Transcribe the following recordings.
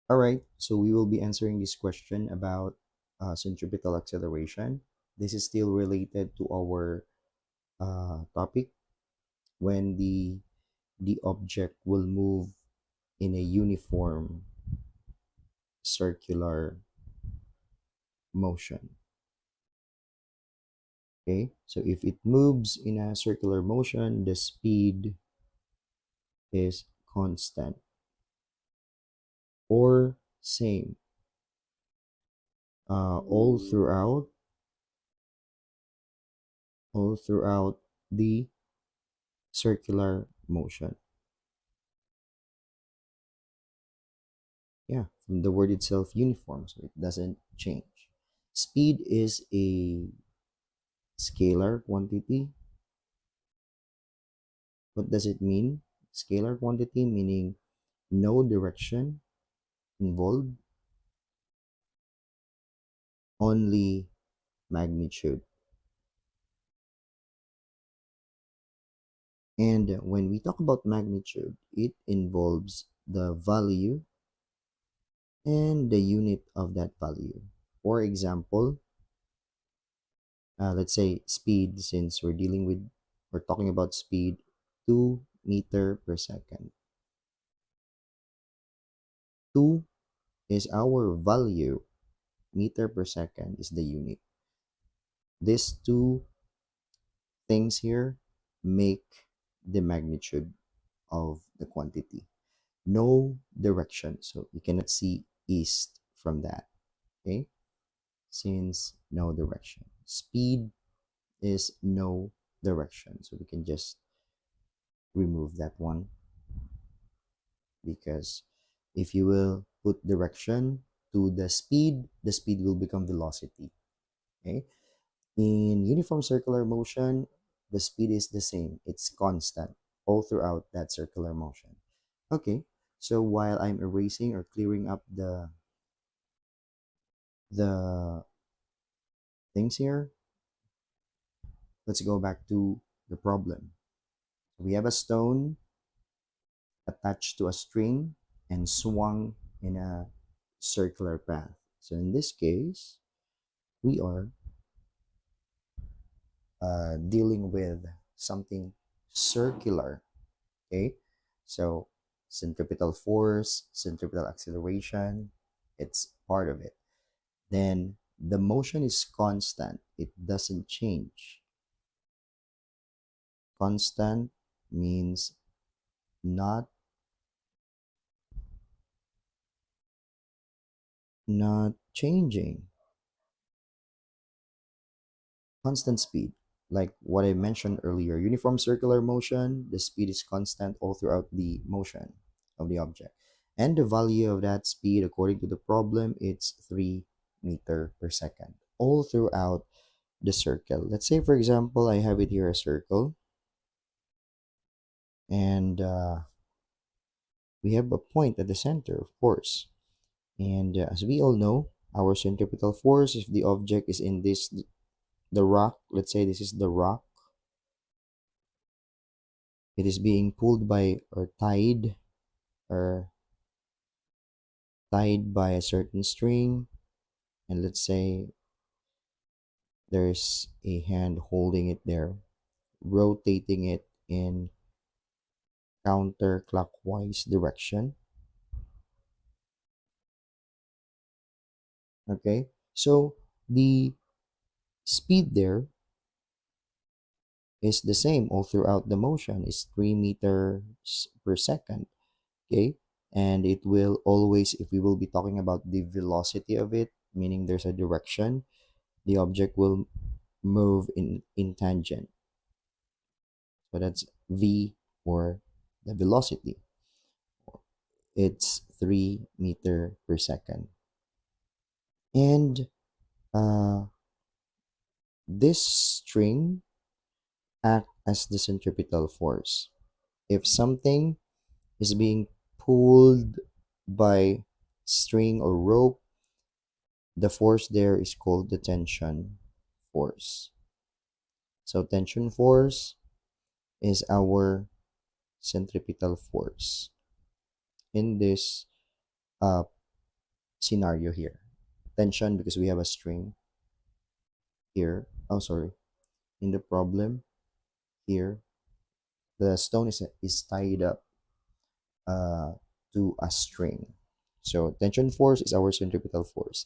All right, so we will be answering this question about centripetal acceleration. This is still related to our topic when the object will move in a uniform circular motion. Okay, so if it moves in a circular motion, the speed is constant or same all throughout the circular motion. Yeah, from the word itself, uniform, so it doesn't change. Speed is a scalar quantity. What does it mean? Scalar quantity meaning no direction involved, only magnitude. And when we talk about magnitude, it involves the value and the unit of that value. For example, let's say speed, since we're talking about speed, 2 meter per second. 2 is our value, meter per second is the unit. These two things here make the magnitude of the quantity. No direction, so you cannot see east from that. Okay, since no direction. Speed is no direction, so we can just remove that one, because if you will put direction to the speed will become velocity. Okay, in uniform circular motion, the speed is the same, it's constant all throughout that circular motion. Okay, so while I'm erasing or clearing up the things here, let's go back to the problem. We have a stone attached to a string and swung in a circular path. So in this case, we are dealing with something circular. Okay, so centripetal force, centripetal acceleration, it's part of it. Then the motion is constant, it doesn't change. Constant means not changing. Constant speed, like what I mentioned earlier, uniform circular motion, the speed is constant all throughout the motion of the object. And the value of that speed, according to the problem, it's 3 meter per second, all throughout the circle. Let's say, for example, I have it here a circle, and we have a point at the center, of course. And as we all know, our centripetal force, if the object is in this, the rock, let's say this is the rock, it is being pulled by or tied by a certain string, and let's say there's a hand holding it there, rotating it in counterclockwise direction. Okay, so the speed there is the same all throughout the motion, is 3 meters per second. Okay, and it will always, if we will be talking about the velocity of it, meaning there's a direction, the object will move in tangent. So that's v, or the velocity. It's 3 meter per second. And uh, this string act as the centripetal force. If something is being pulled by string or rope, the force there is called the tension force. So tension force is our centripetal force in this uh, scenario here. Tension because we have a string here. Oh, sorry. In the problem here, the stone is tied up uh, to a string. So tension force is our centripetal force.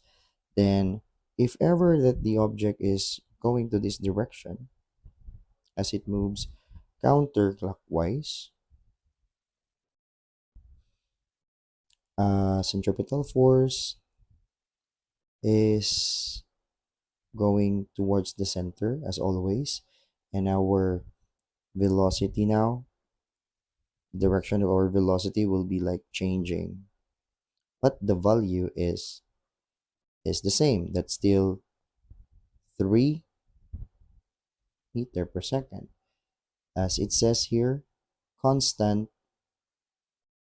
Then, if ever that the object is going to this direction, as it moves counterclockwise, centripetal force is going towards the center as always, and our velocity now, direction of our velocity will be like changing, but the value is the same. That's still 3 meter per second. As it says here, constant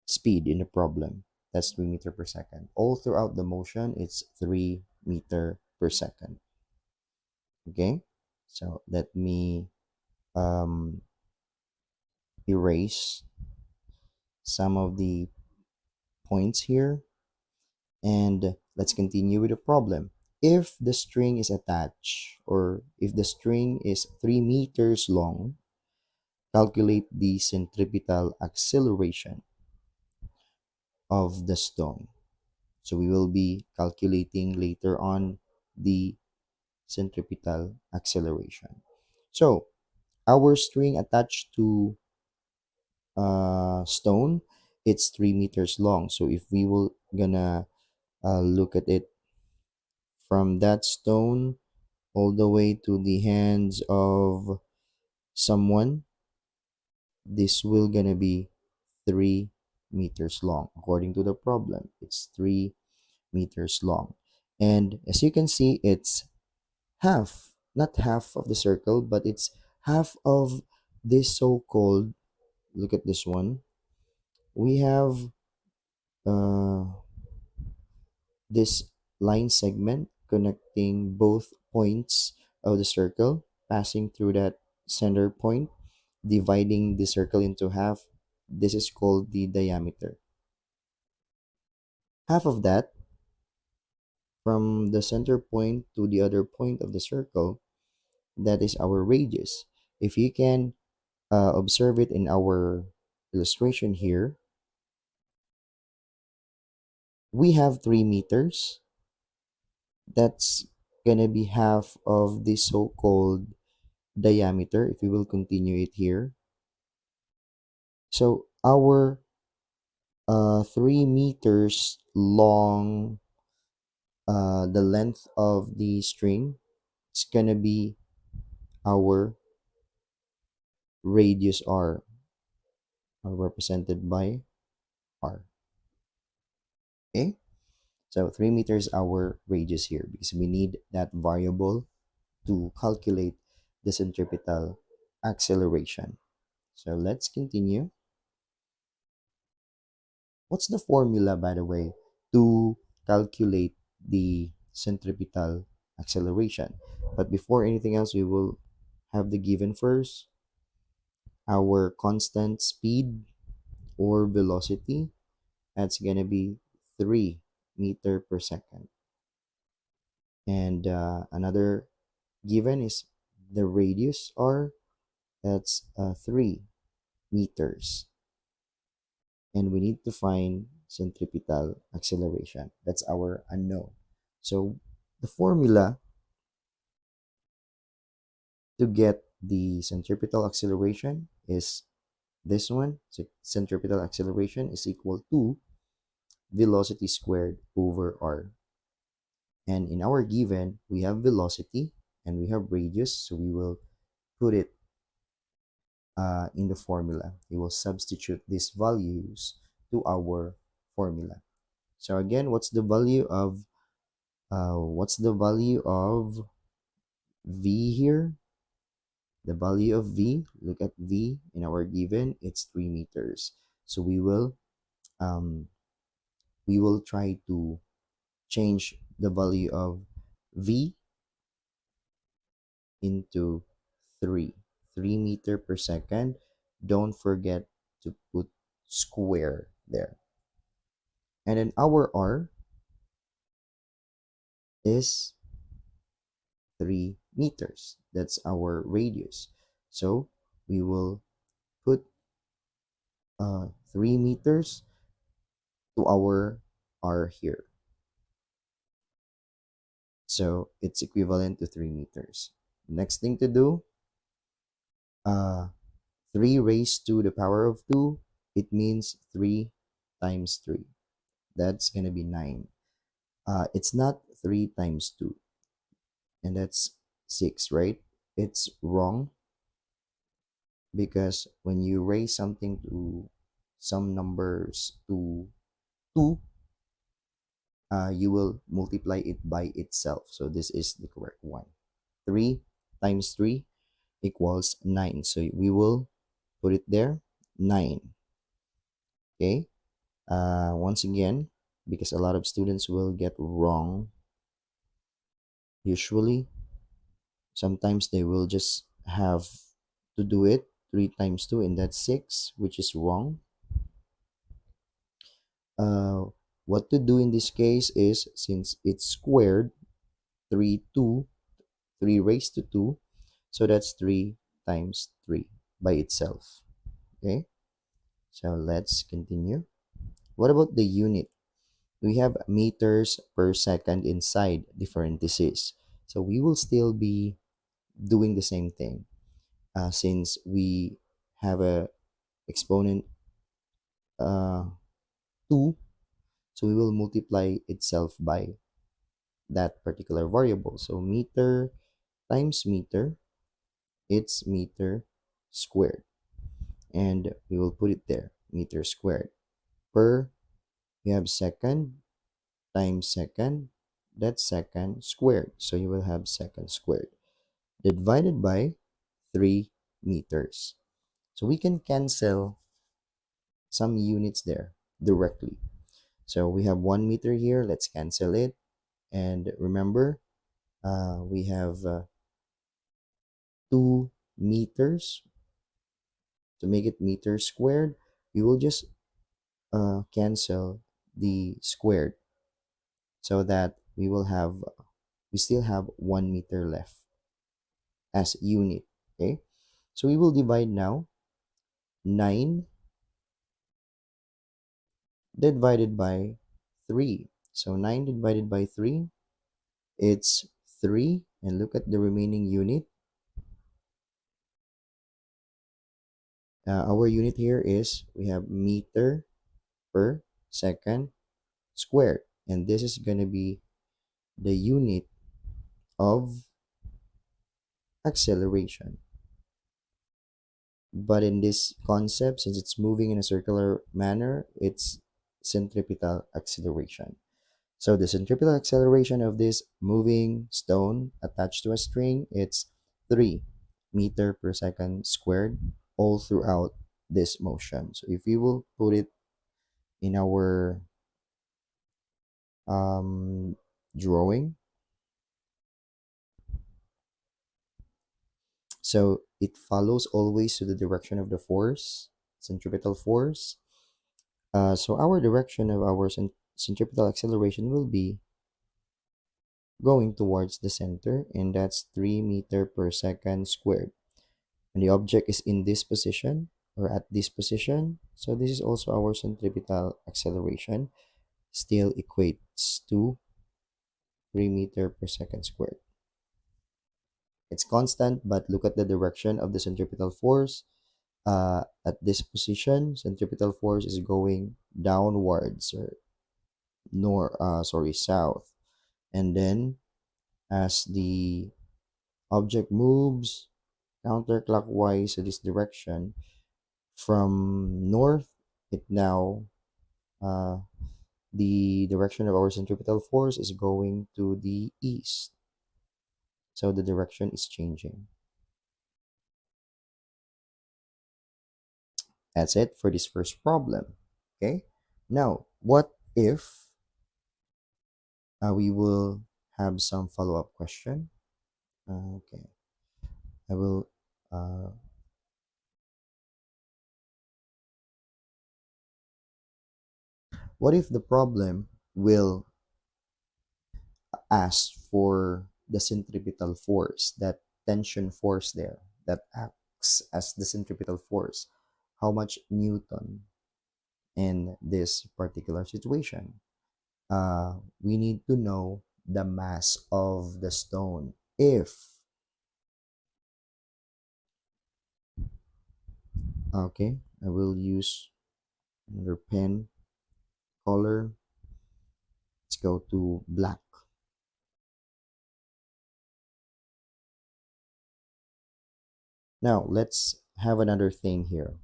speed in the problem. That's 3 meter per second. All throughout the motion, it's 3 meter per second. Okay, so let me um, erase some of the points here, and let's continue with the problem. If the string is attached, or if the string is 3 meters long, calculate the centripetal acceleration of the stone. So we will be calculating later on the centripetal acceleration. So our string attached to stone, it's 3 meters long. So if we will gonna look at it from that stone all the way to the hands of someone, this will gonna be 3 meters long. According to the problem, it's 3 meters long. And as you can see, it's half, not half of the circle, but it's half of this so-called, look at this one. We have uh, this line segment connecting both points of the circle, passing through that center point, dividing the circle into half. This is called the diameter. Half of that, from the center point to the other point of the circle, that is our radius. If you can observe it in our illustration here, we have 3 meters. That's gonna be half of the so-called diameter if we will continue it here. So our 3 meters long, the length of the string, it's gonna be our radius r, represented by r. Okay, so 3 meters our radius here because we need that variable to calculate the centripetal acceleration. So let's continue. What's the formula, by the way, to calculate the centripetal acceleration? But before anything else, we will have the given first. Our constant speed or velocity, that's going to be 3 meter per second. And another given is the radius r, that's 3 meters. And we need to find centripetal acceleration. That's our unknown. So the formula to get the centripetal acceleration is this one. So centripetal acceleration is equal to velocity squared over r. And in our given, we have velocity and we have radius, so we will put it in the formula. We will substitute these values to our formula. So again, what's the value of v here? The value of v, look at v in our given, it's 3 meters. So um, we will try to change the value of v into 3 3 meter per second. Don't forget to put square there. And then our r, is 3 meters. That's our radius. So we will put 3 meters to our r here. So it's equivalent to 3 meters. Next thing to do, uh, 3 raised to the power of 2, it means 3 times 3. That's going to be 9. It's not 3 times 2, and that's 6, right? It's wrong because when you raise something to some numbers to 2, you will multiply it by itself. So this is the correct one. 3 times 3 equals 9. So we will put it there, 9. Okay. Once again, because a lot of students will get wrong, usually, sometimes they will just have to do it 3 times 2, and that's 6, which is wrong. Uh, what to do in this case is, since it's squared, 3, 2, 3 raised to 2, so that's 3 times 3 by itself. Okay, so let's continue. What about the unit? We have meters per second inside the parentheses. So we will still be doing the same thing. Since we have a exponent, uh, 2, so we will multiply itself by that particular variable. So meter times meter, it's meter squared. And we will put it there, meter squared. Per, we have second times second, that's second squared. So you will have second squared divided by 3 meters. So we can cancel some units there directly. So we have 1 meter here. Let's cancel it. And remember, we have 2 meters. To make it meter squared, we will just cancel the squared so that we still have 1 meter left as unit. Okay, so we will divide now 9 divided by 3. So 9 divided by 3, it's 3. And look at the remaining unit. Our unit here is, we have meter per second squared. And this is going to be the unit of acceleration. But in this concept, since it's moving in a circular manner, it's centripetal acceleration. So the centripetal acceleration of this moving stone attached to a string, it's 3 meter per second squared all throughout this motion. So if we will put it in our drawing, so it follows always to the direction of the force, centripetal force. So our direction of our centripetal acceleration will be going towards the center, and that's 3 meter per second squared. And the object is in this position or at this position. So this is also our centripetal acceleration, still equates to 3 meter per second squared. It's constant, but look at the direction of the centripetal force. At this position, centripetal force is going downwards, or south. And then as the object moves counterclockwise to this direction from north, it now uh, the direction of our centripetal force is going to the east. So the direction is changing. That's it for this first problem. Okay. Now, what if we will have some follow-up question? Okay. I will. Uh, what if the problem will asked for the centripetal force, that tension force there that acts as the centripetal force. How much Newton in this particular situation? We need to know the mass of the stone. If, okay, I will use another pen color. Let's go to black. Now, let's have another thing here.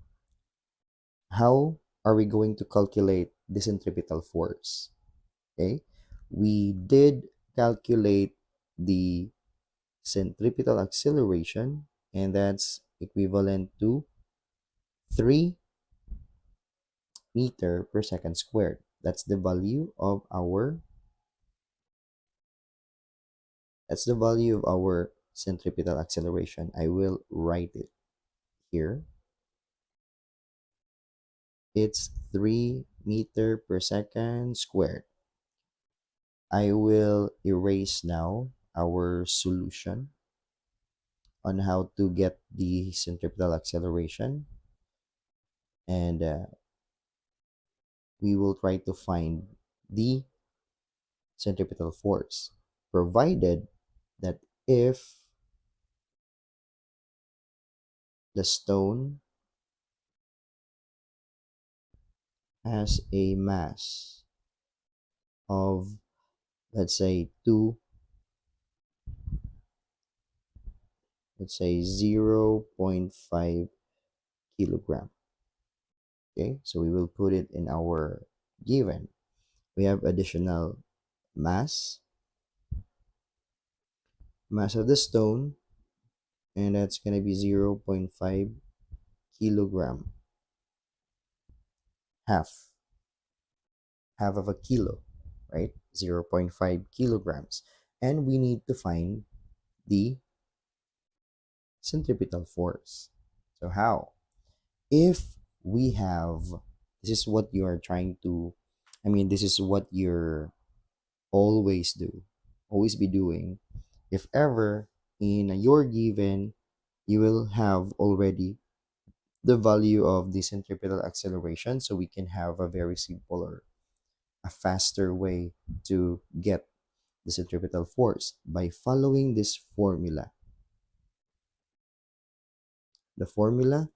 How are we going to calculate the centripetal force? Okay, we did calculate the centripetal acceleration, and that's equivalent to 3 meter per second squared. That's the value of our centripetal acceleration. I will write it here. It's 3 meter per second squared. I will erase now our solution on how to get the centripetal acceleration, and we will try to find the centripetal force, provided that if the stone has a mass of, let's say, 2, let's say 0.5 kilogram. Okay, so we will put it in our given. We have additional mass, mass of the stone, and that's going to be 0.5 kilogram, half half of a kilo, right? 0.5 kilograms. And we need to find the centripetal force. So how? If we have, this is what you are trying to, this is what you're always do, always be doing. If ever in your given, you will have already the value of the centripetal acceleration, so we can have a very simple or a faster way to get the centripetal force by following this formula. The formula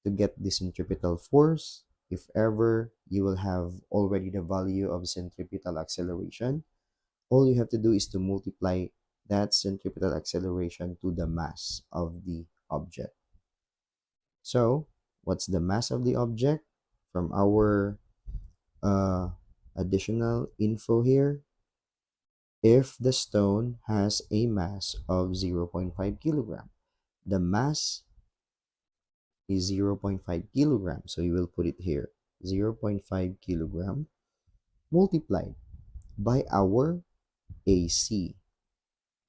to get the centripetal force, if ever you will have already the value of centripetal acceleration, all you have to do is to multiply that centripetal acceleration to the mass of the object. So, what's the mass of the object? From our uh, additional info here, if the stone has a mass of 0.5 kilogram, the mass is 0.5 kilogram. So you will put it here, 0.5 kilogram multiplied by our AC.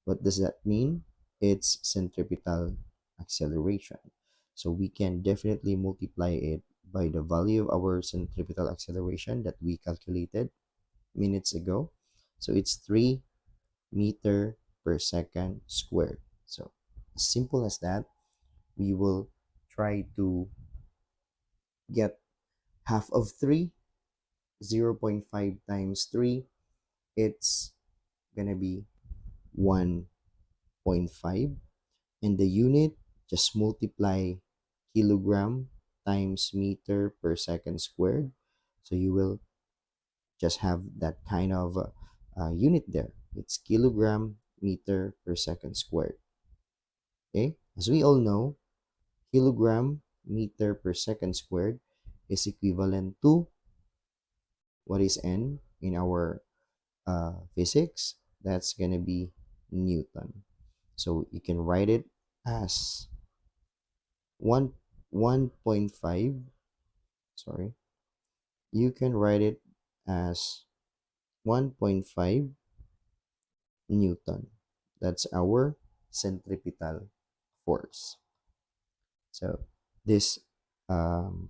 What does that mean? It's centripetal acceleration. So we can definitely multiply it by the value of our centripetal acceleration that we calculated minutes ago. So it's 3 meter per second squared. So as simple as that, we will try to get half of 3, 0.5 times 3, it's gonna be 1.5. And the unit, just multiply kilogram times meter per second squared. So you will just have that kind of unit there. It's kilogram meter per second squared. Okay, as we all know, kilogram meter per second squared is equivalent to, what is N in our physics? That's gonna be Newton. So you can write it as 1 1.5, sorry, you can write it as 1.5 Newton. That's our centripetal force. So this um,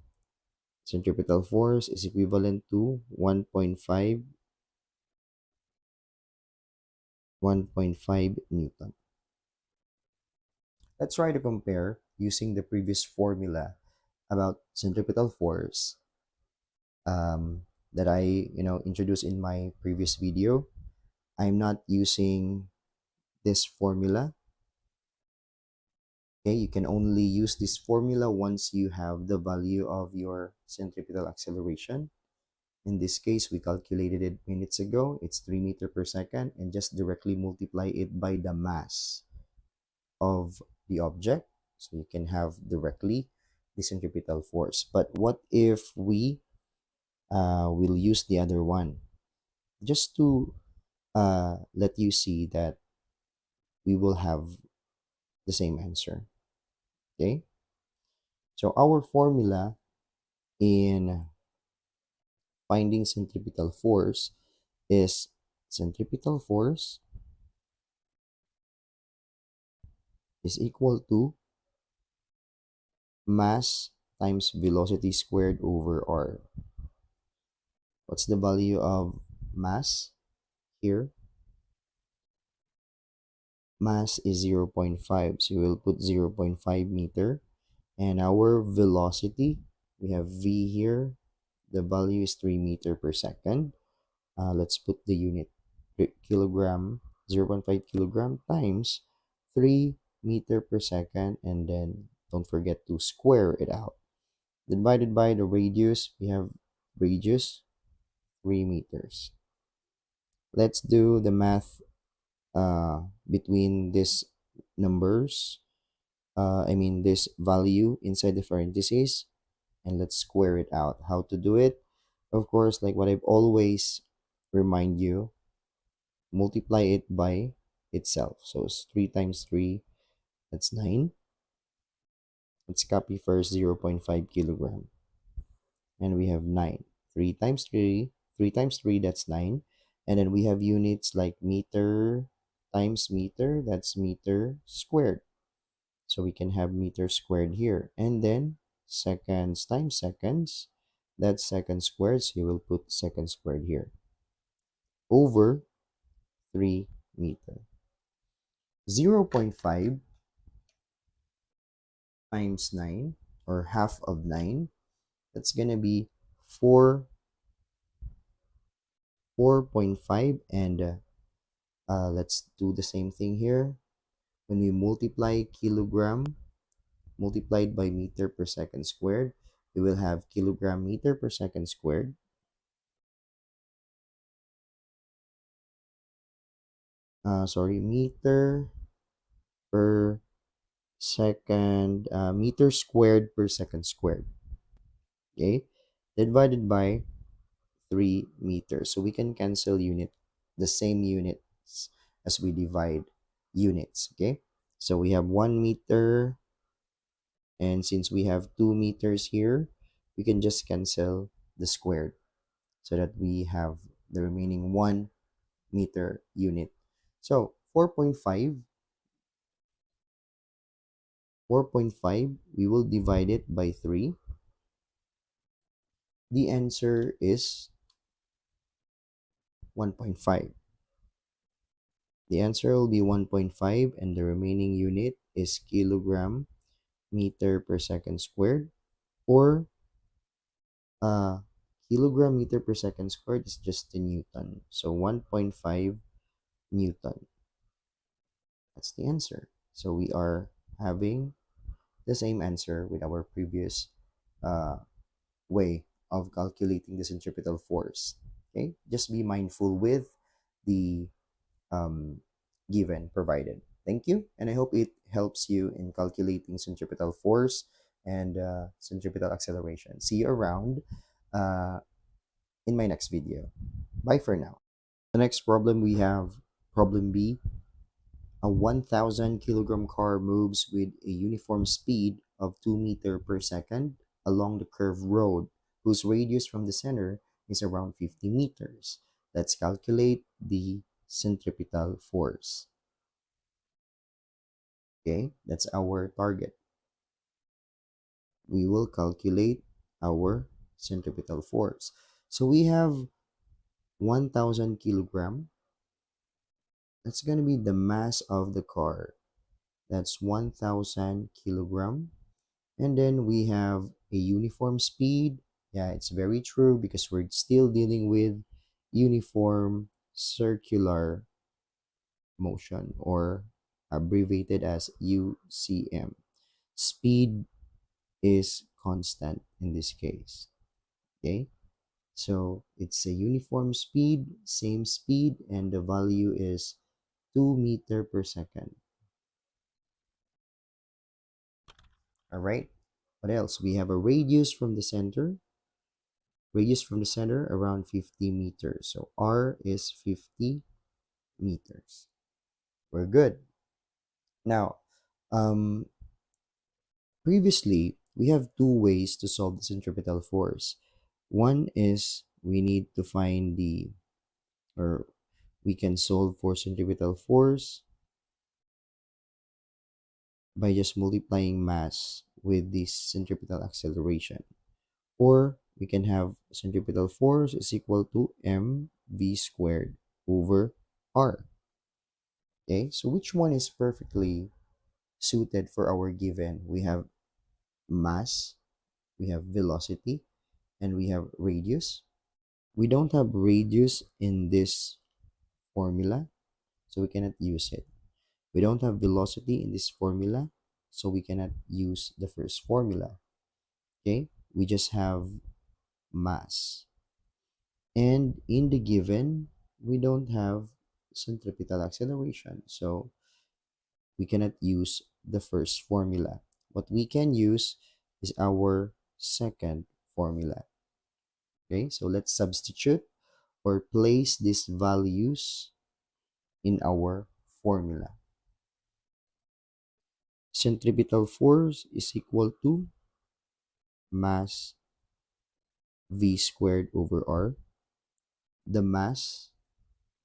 centripetal force is equivalent to 1.5 1.5 Newton. Let's try to compare using the previous formula about centripetal force that I introduced in my previous video. I'm not using this formula. Okay, you can only use this formula once you have the value of your centripetal acceleration. In this case, we calculated it minutes ago. It's 3 meter per second, and just directly multiply it by the mass of the object. So you can have directly the centripetal force. But what if we will use the other one? Just to let you see that we will have the same answer. Okay, so our formula in finding centripetal force is centripetal force is equal to mass times velocity squared over r. What's the value of mass here? Mass is 0.5, so we'll put 0.5 meter. And our velocity, we have v here. The value is 3 meter per second. Let's put the unit kilogram, 0.5 kilogram times 3 meter per second, and then don't forget to square it out. Divided by the radius, we have radius 3 meters. Let's do the math between these numbers. This value inside the parentheses, and let's square it out. How to do it? Of course, like what I've always remind you, multiply it by itself. So it's 3 times 3, that's 9. Let's copy first 0.5 kilogram. And we have 9. 3 times 3, that's 9. And then we have units like meter times meter, that's meter squared. So we can have meter squared here. And then seconds times seconds, that's second squared. So you will put second squared here. Over 3 meter. 0.5 times 9, or half of 9, that's gonna be 4.5. And let's do the same thing here. When we multiply kilogram multiplied by meter per second squared, we will have kilogram meter per second squared. Meter per second, meter squared per second squared. Okay, divided by 3 meters. So we can cancel the same units as we divide units. Okay, so we have 1 meter, and since we have 2 meters here, we can just cancel the squared so that we have the remaining 1 meter unit. So 4.5, we will divide it by 3. The answer is 1.5. The answer will be 1.5, and the remaining unit is kilogram meter per second squared, or kilogram meter per second squared is just a Newton. So 1.5 Newton. That's the answer. So we are having the same answer with our previous uh, way of calculating the centripetal force. Okay, just be mindful with the um, given provided. Thank you, and I hope it helps you in calculating centripetal force and centripetal acceleration. See you around uh, in my next video. Bye for now. The next problem we have, problem B. A 1,000 kilogram car moves with a uniform speed of 2 meter per second along the curved road, whose radius from the center is around 50 meters. Let's calculate the centripetal force. Okay, that's our target. We will calculate our centripetal force. So we have 1,000 kilogram That's going to be the mass of the car. That's 1,000 kilogram. And then we have a uniform speed. Yeah, it's very true because we're still dealing with uniform circular motion, or abbreviated as UCM. Speed is constant in this case. Okay, so it's a uniform speed, same speed, and the value is 2 meter per second. All right, what else? We have a radius from the center around 50 meters. So R is 50 meters. We're good. Now, um, previously, we have two ways to solve the centripetal force. One is we need to find or we can solve for centripetal force by just multiplying mass with this centripetal acceleration. Or we can have centripetal force is equal to mv squared over r. Okay, so which one is perfectly suited for our given? We have mass, we have velocity, and we have radius. We don't have radius in this formula, so we cannot use it. We don't have velocity in this formula, so we cannot use the first formula. Okay, we just have mass. And in the given, we don't have centripetal acceleration, so we cannot use the first formula. What we can use is our second formula. Okay, so let's substitute or place these values in our formula. Centripetal force is equal to mass v squared over r. The mass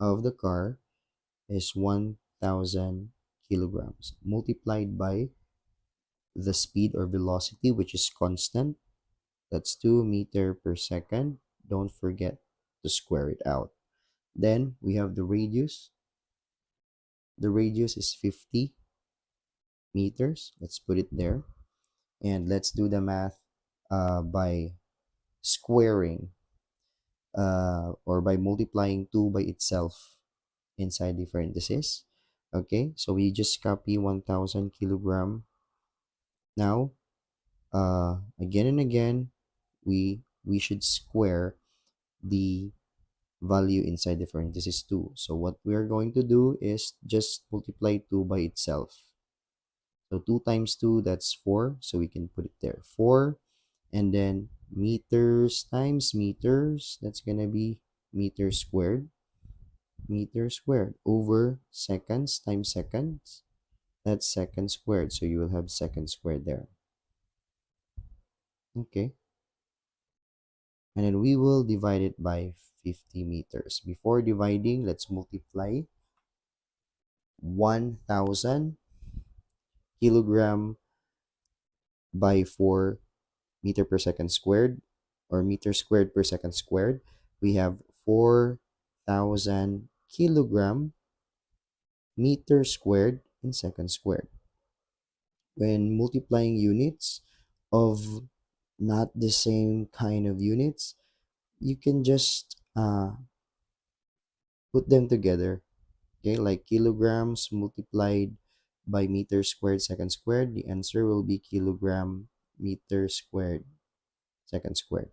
of the car is 1,000 kilograms multiplied by the speed or velocity, which is constant. That's 2 meter per second. Don't forget to square it out. Then we have the radius. The radius is 50 meters. Let's put it there. And let's do the math by squaring or by multiplying 2 by itself inside the parentheses. Okay, so we just copy 1,000 kilogram. Now, again and again, we should square the value inside the parentheses 2. So what we are going to do is just multiply 2 by itself. So 2 times 2, that's 4. So we can put it there. 4. And then meters times meters, that's going to be meters squared. Meter squared over seconds times seconds. That's second squared. So you will have second squared there. Okay. And then we will divide it by 50 meters. Before dividing, let's multiply 1,000 kilogram by 4 meter per second squared, or meter squared per second squared. We have 4,000 kilogram meter squared in second squared. When multiplying units of not the same kind of units, you can just put them together. Okay, like kilograms multiplied by meter squared second squared, the answer will be kilogram meter squared second squared.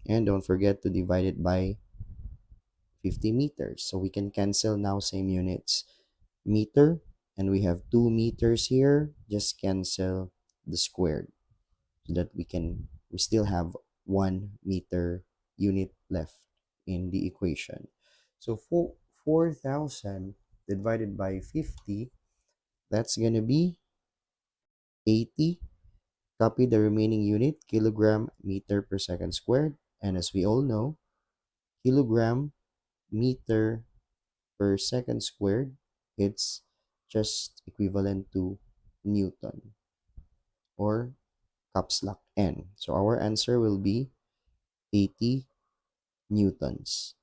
And don't forget to divide it by 50 meters. So we can cancel now same units. Meter, and we have 2 meters here. Just cancel the squared so that we still have 1 meter unit left in the equation. So 4,000 divided by 50, that's gonna be 80. Copy the remaining unit, kilogram meter per second squared. And as we all know, kilogram meter per second squared, it's just equivalent to Newton, or caps lock N. So our answer will be 80 newtons.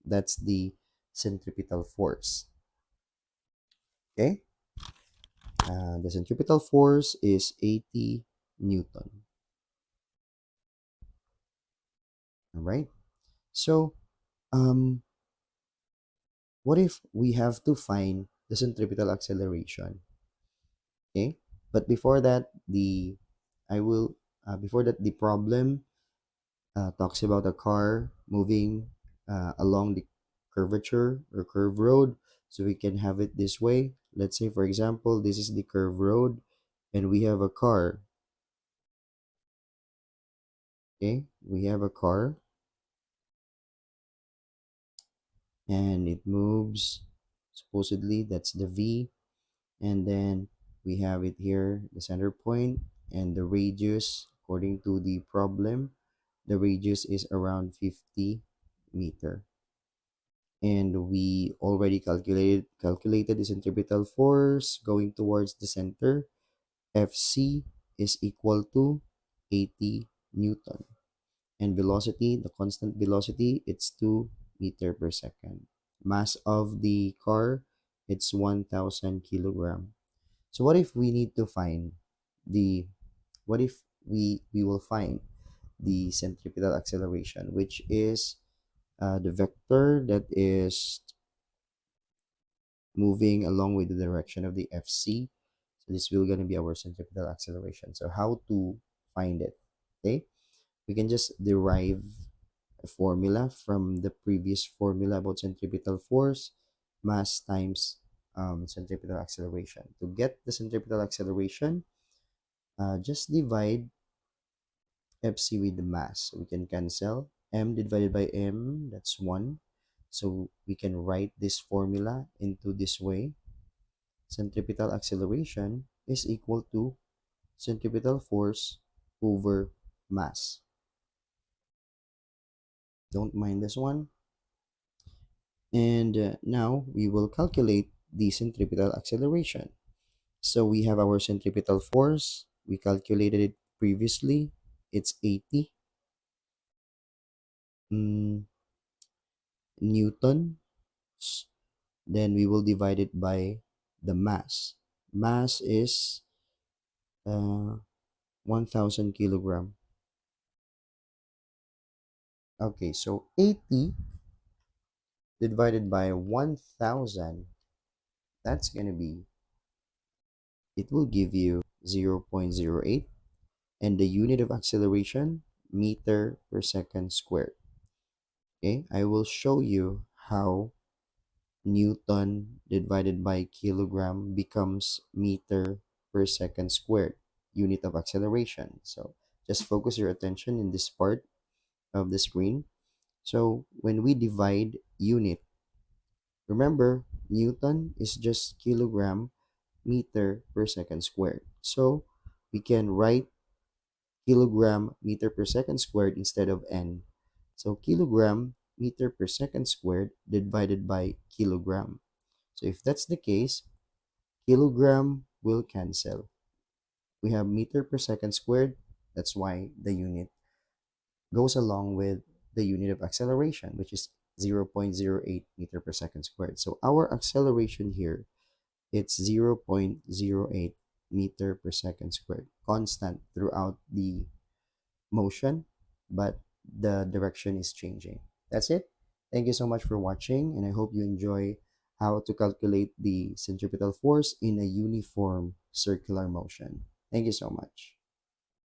That's the centripetal force. Okay, the centripetal force is 80 Newton. All right. So, um, what if we have to find the centripetal acceleration? Okay, but before that, I will before that the problem talks about a car moving along the curvature or curve road. So we can have it this way. Let's say, for example, this is the curve road, and we have a car. Okay, we have a car, and it moves. Supposedly, that's the V, and then we have it here, the center point, and the radius. According to the problem, the radius is around 50 meter. And we already calculated the centripetal force going towards the center. Fc is equal to 80 Newton. And velocity, the constant velocity, it's 2 meter per second. Mass of the car, it's 1,000 kilogram. So what if we need to find the, what if we will find the centripetal acceleration, which is the vector that is moving along with the direction of the FC. So this will going to be our centripetal acceleration. So how to find it? Okay, we can just derive a formula from the previous formula about centripetal force, mass times centripetal acceleration. To get the centripetal acceleration, just divide FC with the mass. So we can cancel m divided by m, that's 1. So we can write this formula into this way. Centripetal acceleration is equal to centripetal force over mass. Don't mind this one. And now we will calculate the centripetal acceleration. So we have our centripetal force. We calculated it previously. It's 80 Newton. Then we will divide it by the mass. Mass is 1,000 kilogram. Okay, so 80 divided by 1,000, that's going to be, it will give you 0.08, and the unit of acceleration, meter per second squared. Okay, I will show you how Newton divided by kilogram becomes meter per second squared, unit of acceleration. So just focus your attention in this part of the screen. So when we divide unit, remember Newton is just kilogram meter per second squared. So we can write kilogram meter per second squared instead of n. So kilogram meter per second squared divided by kilogram. So if that's the case, kilogram will cancel. We have meter per second squared. That's why the unit goes along with the unit of acceleration, which is 0.08 meter per second squared. So our acceleration here, it's 0.08 meter per second squared, constant throughout the motion, but the direction is changing. That's it. Thank you so much for watching, and I hope you enjoy how to calculate the centripetal force in a uniform circular motion. Thank you so much.